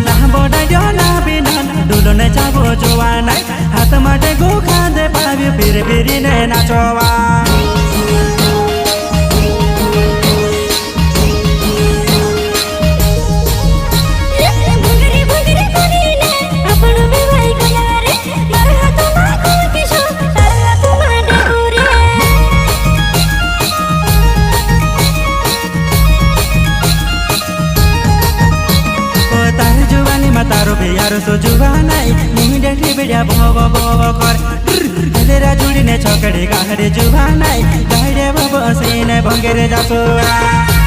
ना बडाइयो ना बिना डुलो ने जाबो जुवान हात माटे गो खाँदै पाब्यो फेरि फेरि नै नाचवा तारो बेयारो सो जुवानाई मुही देखी बेडिया भव भव कर तेरा जुड़ीने छकडे गाडे जुवानाई गाडे भव सेने भंगेरे जासो